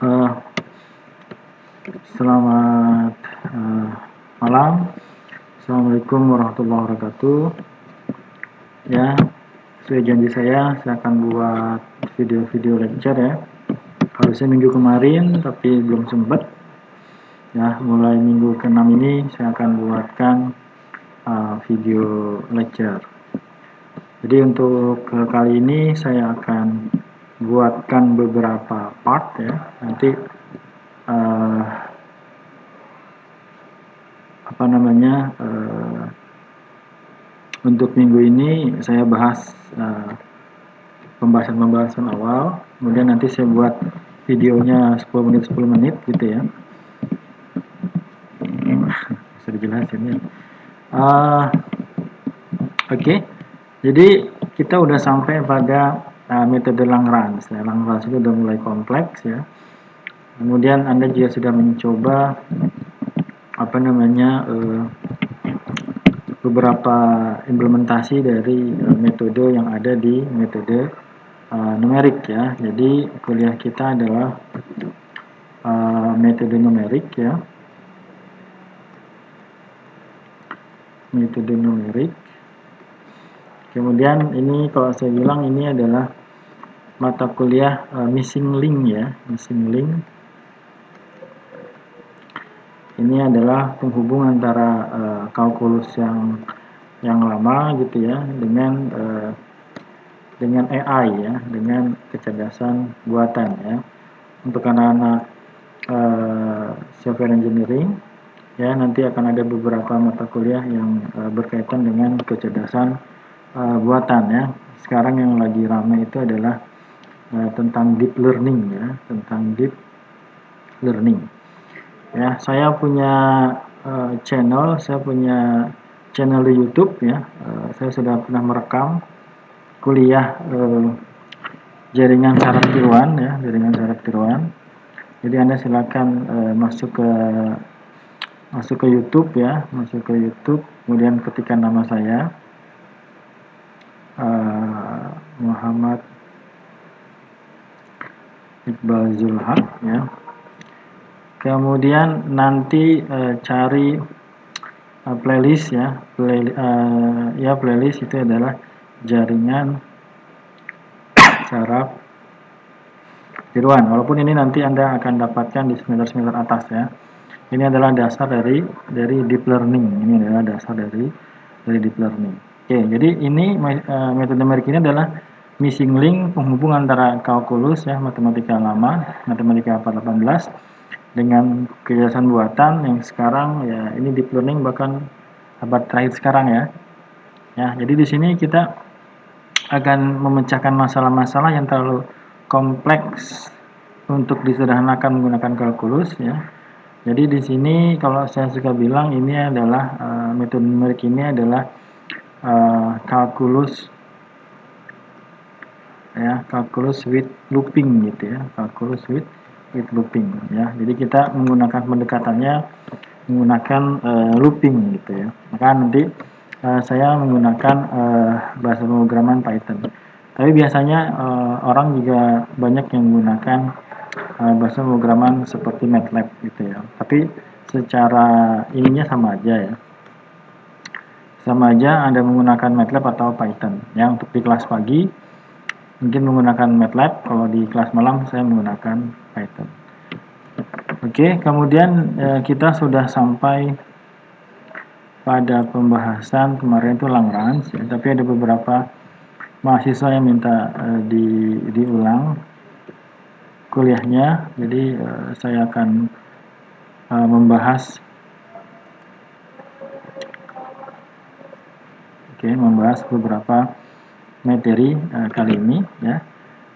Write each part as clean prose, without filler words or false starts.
Eh, Selamat malam. Assalamualaikum warahmatullahi wabarakatuh. Ya, sesuai janji saya akan buat video-video lecture ya. Harusnya minggu kemarin, tapi belum sempat. Ya, mulai minggu ke-6 ini saya akan buatkan video lecture. Jadi untuk kali ini saya akan buatkan beberapa part ya. Nanti untuk minggu ini saya bahas pembahasan awal, kemudian nanti saya buat videonya 10 menit gitu ya. Bisa dijelasin ya. Oke. Jadi kita udah sampai pada metode Lagrange ya. Lagrange itu udah mulai kompleks ya. Kemudian Anda juga sudah mencoba beberapa implementasi dari metode yang ada di metode numerik ya. Jadi kuliah kita adalah metode numerik ya. Metode numerik. Kemudian ini kalau saya bilang ini adalah mata kuliah missing link ya, missing link. Ini adalah penghubung antara kalkulus yang lama gitu ya dengan AI ya, dengan kecerdasan buatan ya. Untuk anak-anak software engineering ya, nanti akan ada beberapa mata kuliah yang berkaitan dengan kecerdasan buatan ya. Sekarang yang lagi ramai itu adalah tentang deep learning ya, tentang deep learning. Ya, saya punya channel di YouTube ya. Saya sudah pernah merekam kuliah jaringan saraf tiruan ya, jaringan saraf tiruan. Jadi Anda silakan masuk ke YouTube ya, masuk ke YouTube, kemudian ketikkan nama saya Muhammad Iqbal Zulhaq ya. Kemudian nanti cari playlist ya, playlist itu adalah jaringan saraf tiruan. Walaupun ini nanti Anda akan dapatkan di semester atas ya. Ini adalah dasar dari deep learning. Ini adalah dasar dari deep learning. Oke, jadi ini metode numerik ini adalah missing link penghubung antara kalkulus ya, matematika lama, matematika 418 dengan kecerdasan buatan yang sekarang ya, ini deep learning bahkan abad terakhir sekarang ya. Ya, jadi di sini kita akan memecahkan masalah-masalah yang terlalu kompleks untuk disederhanakan menggunakan kalkulus ya. Jadi di sini kalau saya suka bilang ini adalah metode numerik ini adalah kalkulus ya, kalkulus with looping gitu ya, kalkulus with looping ya. Jadi kita menggunakan pendekatannya menggunakan looping gitu ya. Maka nanti saya menggunakan bahasa pemrograman Python. Tapi biasanya orang juga banyak yang menggunakan bahasa pemrograman seperti MATLAB gitu ya. Tapi secara ininya sama aja ya. Sama aja Anda menggunakan MATLAB atau Python. Ya, untuk di kelas pagi mungkin menggunakan MATLAB, kalau di kelas malam saya menggunakan Python. Oke, kemudian kita sudah sampai pada pembahasan kemarin itu Lagrange ya, tapi ada beberapa mahasiswa yang minta diulang kuliahnya, jadi saya akan membahas beberapa materi kali ini ya.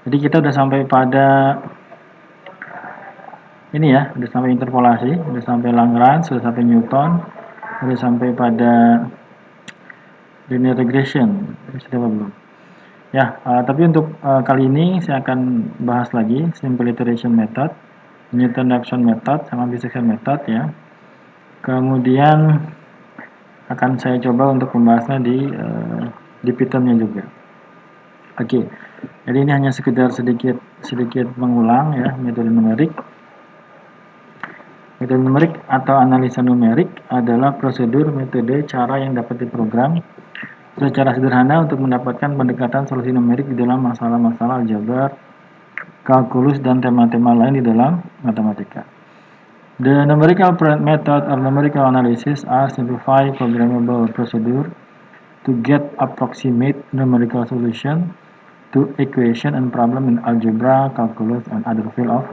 Jadi kita udah sampai pada ini ya, udah sampai interpolasi, udah sampai Lagrange, sudah sampai Newton, udah sampai pada linear regression, sudah belum? Ya, tapi untuk kali ini saya akan bahas lagi simple iteration method, Newton-Raphson method, sama bisection method ya. Kemudian akan saya coba untuk membahasnya di Python-nya juga. Oke, jadi ini hanya sekedar sedikit mengulang ya metode numerik. Metode numerik atau analisa numerik adalah prosedur, metode, cara yang dapat diprogram secara sederhana untuk mendapatkan pendekatan solusi numerik di dalam masalah-masalah aljabar, kalkulus, dan tema-tema lain di dalam matematika. The numerical method or numerical analysis are simplified programmable procedure to get approximate numerical solution to equation and problem in algebra, calculus, and other field of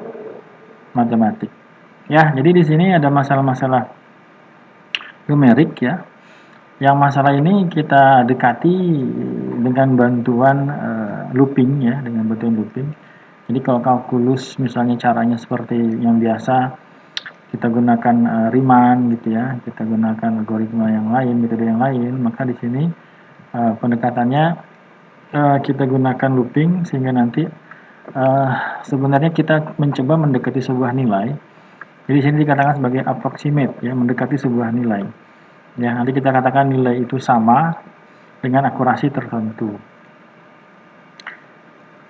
mathematics. Ya, jadi di sini ada masalah-masalah numerik ya. Yang masalah ini kita dekati dengan bantuan looping ya, dengan bantuan looping. Jadi kalau kalkulus misalnya caranya seperti yang biasa, kita gunakan Riemann gitu ya, kita gunakan algoritma yang lain, metode yang lain, maka di sini pendekatannya kita gunakan looping sehingga nanti sebenarnya kita mencoba mendekati sebuah nilai. Jadi di sini dikatakan sebagai approximate ya, mendekati sebuah nilai. Ya, nanti kita katakan nilai itu sama dengan akurasi tertentu.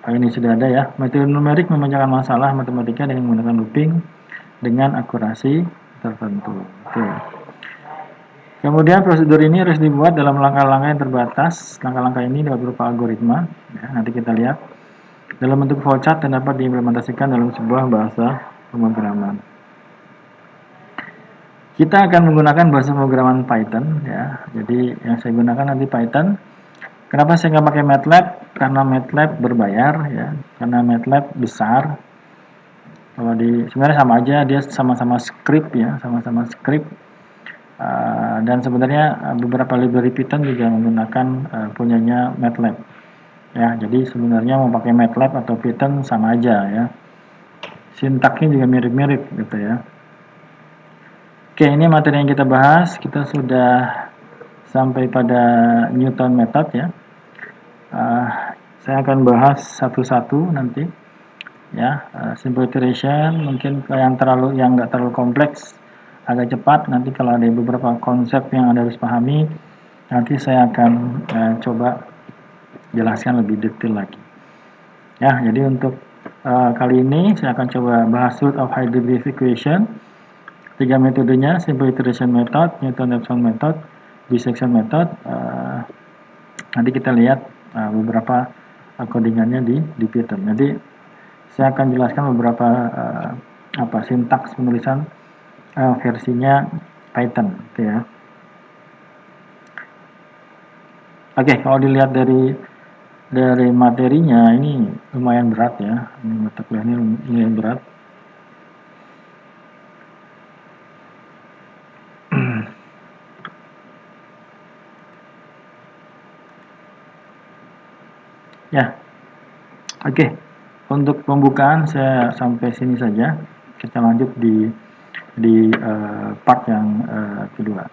Ini sudah ada ya. Metode numerik memecahkan masalah matematika dengan menggunakan looping dengan akurasi tertentu. Oke. Kemudian prosedur ini harus dibuat dalam langkah-langkah yang terbatas. Langkah-langkah ini dapat berupa algoritma. Ya, nanti kita lihat. Dalam bentuk flowchart dan dapat diimplementasikan dalam sebuah bahasa pemrograman. Kita akan menggunakan bahasa pemrograman Python ya. Jadi yang saya gunakan nanti Python. Kenapa saya nggak pakai MATLAB? Karena MATLAB berbayar ya. Karena MATLAB besar. Kalau sebenarnya sama aja, dia sama-sama script ya, sama-sama script. Dan sebenarnya beberapa library Python juga menggunakan punyanya MATLAB. Ya, jadi sebenarnya mau pakai MATLAB atau Python sama aja ya. Sintaknya juga mirip-mirip gitu ya. Oke, ini materi yang kita bahas. Kita sudah sampai pada Newton method ya. Saya akan bahas satu-satu nanti. Ya, simple iteration mungkin yang nggak terlalu kompleks, agak cepat. Nanti kalau ada beberapa konsep yang Anda harus pahami, nanti saya akan coba jelaskan lebih detail lagi. Ya, jadi untuk kali ini saya akan coba bahas root of high degree equation. 3 metodenya, simple iteration method, Newton-Raphson method, bisection method. Nanti kita lihat beberapa codingannya di Python. Jadi saya akan jelaskan beberapa sintaks penulisan versinya Python, gitu ya. Oke, kalau dilihat dari materinya ini lumayan berat ya. Ini mata kuliah ini lumayan berat. Ya, oke. Untuk pembukaan saya sampai sini saja. Kita lanjut di part yang kedua.